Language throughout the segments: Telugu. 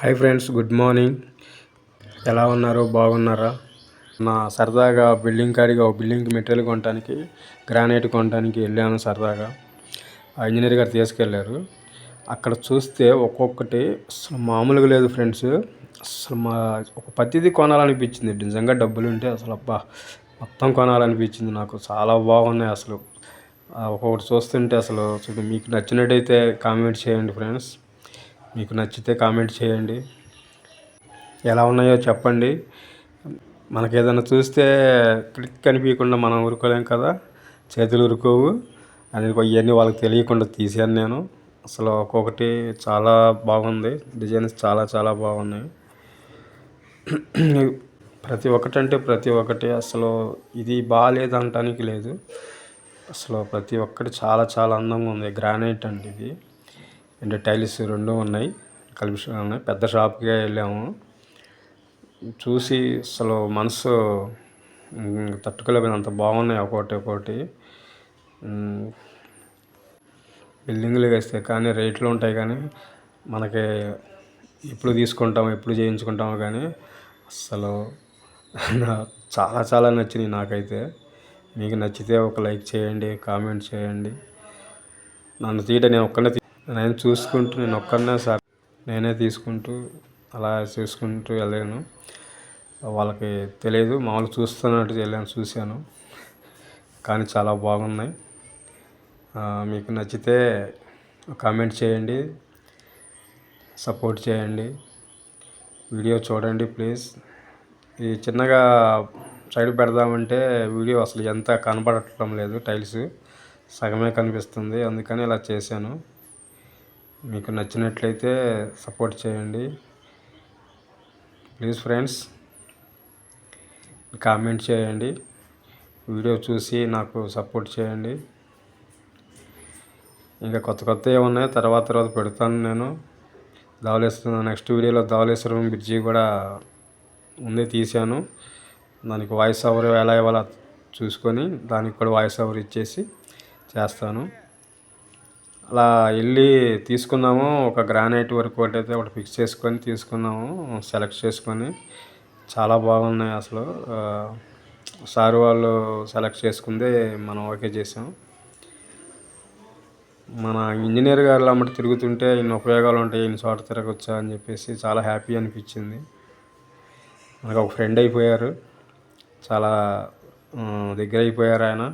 Hi friends, good morning. ఎలా ఉన్నారు? బాగున్నారా? సరదాగా బిల్డింగ్ కాడికి ఒక బిల్డింగ్కి మెటీరియల్ కొనడానికి, గ్రానైట్ కొనడానికి వెళ్ళాను సరదాగా. ఆ ఇంజనీర్ గారు తీసుకెళ్ళారు. అక్కడ చూస్తే ఒక్కొక్కటి అసలు మామూలుగా లేదు ఫ్రెండ్స్. అసలు ఒక ప్రతిదీ కొనాలనిపించింది. నిజంగా డబ్బులు ఉంటే అసలు మొత్తం కొనాలనిపించింది నాకు. చాలా బాగున్నాయి అసలు. ఒక్కొక్కటి చూస్తుంటే అసలు మీకు నచ్చినట్టయితే కామెంట్ చేయండి ఫ్రెండ్స్. మీకు నచ్చితే కామెంట్ చేయండి, ఎలా ఉన్నాయో చెప్పండి. మనకు ఏదైనా చూస్తే క్లిక్ అనిపించకుండా మనం ఊరుకోలేం కదా, చేతులు ఊరుకోవు. ఇవన్నీ వాళ్ళకి తెలియకుండా తీసాను నేను. అసలు ఒక్కొక్కటి చాలా బాగుంది, డిజైన్స్ చాలా చాలా బాగున్నాయి. ప్రతి ఒక్కటి అసలు ఇది బాగాలేదంటానికి లేదు. అసలు ప్రతి ఒక్కటి చాలా చాలా అందంగా ఉంది. గ్రానైట్ అండి ఇది, అంటే టైల్స్ రెండు ఉన్నాయి, కలిపి ఉన్నాయి. పెద్ద షాప్కే వెళ్ళాము. చూసి అసలు మనసు తట్టుకోలేకపోయింది, అంత బాగున్నాయి ఒక్కొక్కటి. బిల్డింగ్లు వేస్తే కానీ రేట్లు ఉంటాయి, కానీ మనకి ఎప్పుడు తీసుకుంటాము ఎప్పుడు చేయించుకుంటాము. కానీ అసలు చాలా చాలా నచ్చినాయి నాకైతే. మీకు నచ్చితే ఒక లైక్ చేయండి, కామెంట్ చేయండి. నన్ను నేను ఒక్కనే సార్, నేనే తీసుకుంటూ అలా చేసుకుంటూ వెళ్ళాను. వాళ్ళకి తెలియదు, మామూలు చూస్తున్నట్టు చూశాను. కానీ చాలా బాగున్నాయి. మీకు నచ్చితే కామెంట్ చేయండి, సపోర్ట్ చేయండి, వీడియో చూడండి ప్లీజ్. ఇది చిన్నగా సైడ్ పెడదామంటే వీడియో అసలు ఎంత కనబడటం లేదు, టైల్స్ సగమే కనిపిస్తుంది. అందుకని ఇలా చేశాను. మీకు నచ్చినట్లయితే సపోర్ట్ చేయండి ప్లీజ్ ఫ్రెండ్స్. కామెంట్ చేయండి, వీడియో చూసి నాకు సపోర్ట్ చేయండి. ఇంకా కొత్త ఏమున్నాయో తర్వాత పెడతాను నేను. నెక్స్ట్ వీడియోలో ధవళేశ్వరం బ్రిడ్జి కూడా ముందే తీశాను. దానికి వాయిస్ ఓవర్ ఎలా ఇవ్వాలో చూసుకొని దానికి కూడా వాయిస్ ఓవర్ ఇచ్చేసి చేస్తాను. అలా వెళ్ళి తీసుకున్నాము. ఒక గ్రానైట్ వర్క్ ఒకటి ఫిక్స్ చేసుకొని తీసుకున్నాము, సెలెక్ట్ చేసుకొని. చాలా బాగున్నాయి అసలు. సార్ వాళ్ళు సెలెక్ట్ చేసుకుందే మనం ఓకే చేసాం. మన ఇంజనీర్ గారు అమ్మటి తిరుగుతుంటే ఇన్ని ఉపయోగాలు ఉంటాయి, ఇన్ని చోట తిరగొచ్చా అని చెప్పేసి చాలా హ్యాపీ అనిపించింది. మనకు ఒక ఫ్రెండ్ అయిపోయారు, చాలా దగ్గర అయిపోయారు ఆయన.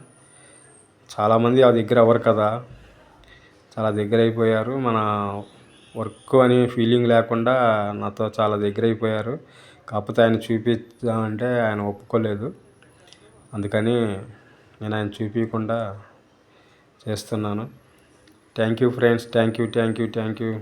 చాలామంది ఆ దగ్గర అవ్వరు కదా, చాలా దగ్గర అయిపోయారు. మన వర్క్ అని ఫీలింగ్ లేకుండా నాతో చాలా దగ్గర అయిపోయారు. కాకపోతే ఆయన చూపించామంటే ఆయన ఒప్పుకోలేదు. అందుకని నేను ఆయన చూపించకుండా చేస్తున్నాను. Thank you friends, thank you.